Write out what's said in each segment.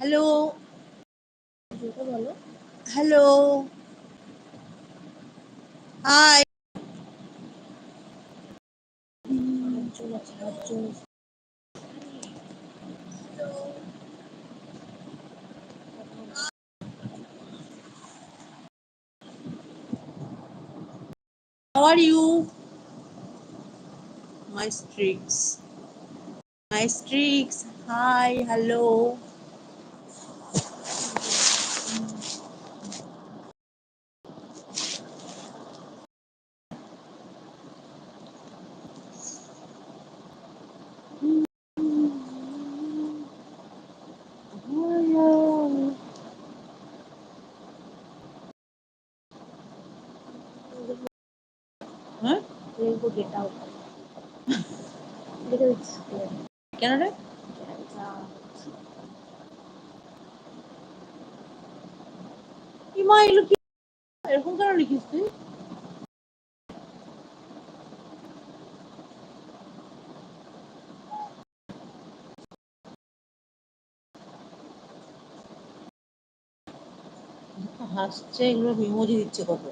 Hello, বলো। Hello, hi. How are you? My streaks. My streaks. Hi, hello. হ্যাঁ কেন রে? ইমা এগুলো কি এরকম কেন লিখিস তুই? হাসছে, এগুলো ইমোজি দিচ্ছে কত।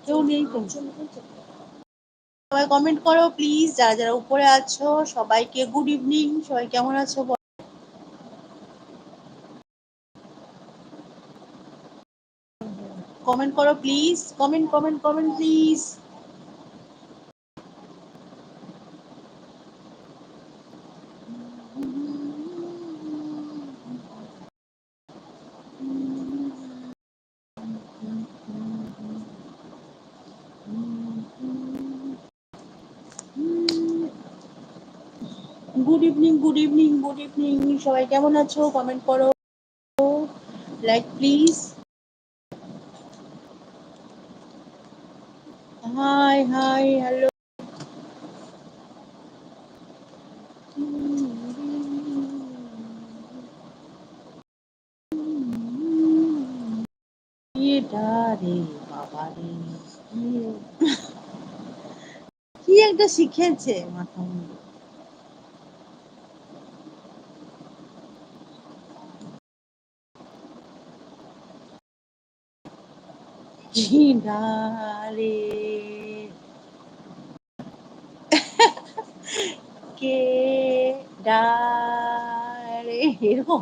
কেউ নেই তো। সবাই কমেন্ট করো প্লিজ, যারা যারা উপরে আছো সবাইকে গুড ইভিনিং। সবাই কেমন আছো? কমেন্ট করো please, comment comment comment please. Good evening, good evening, good evening. সবাই কেমন আছো? কমেন্ট করো, like please. High hi hello. এটা রে বাবা রে, কি একটা শিখেছে মাথা মুন্ডু। রে কে ডারে এরকম।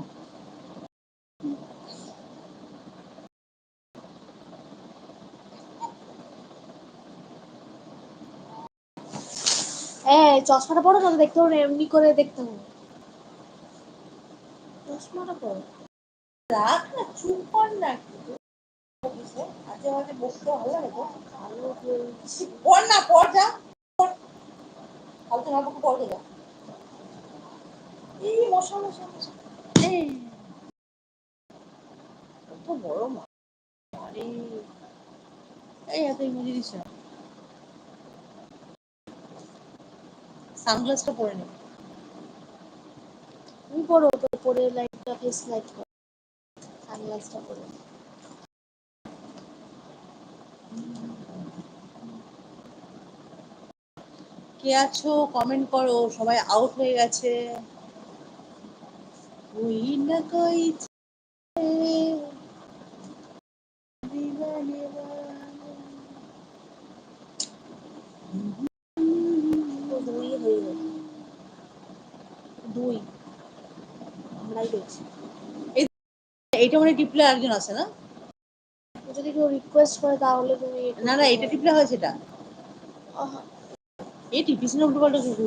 চশমাটা পড়ো না, দেখতে হবে না, এমনি করে দেখতে হবে। চশমাটা পড়ো। রাখ না, চুপ কর না একটু। আজে বাজে বসতে ভালো লাগে তো। ভালো বলছি, পড় না, পড় যা। কালকে না পড়তে পড়ে যা। এই মশা মশা মশা। এই কত বড় মা। আরে এই এত ইমোজি দিস না। সানগ্লাসটা পরে নে। তুমি পড়ো তো, পরে লাইটটা ফেস লাইট করো। সানগ্লাসটা পরে। কে আছো কমেন্ট করো, সবাই আউট হয়ে গেছে। ওই না কই দিবানে দুই হয়ে গেছে। দুই আমরাই দেখছি। এইটা মানে টিপলে একজন আছে না? যদি কেউ রিকোয়েস্ট করে তাহলে তুমি না না, এটা টিপলে হয় সেটা। এই টিপিস না উল্টো পাল্টা শুরু।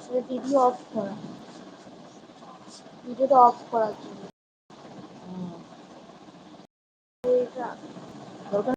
সেটা ভিডিও অফ করা, ভিডিওটা অফ করার জন্য। এইটা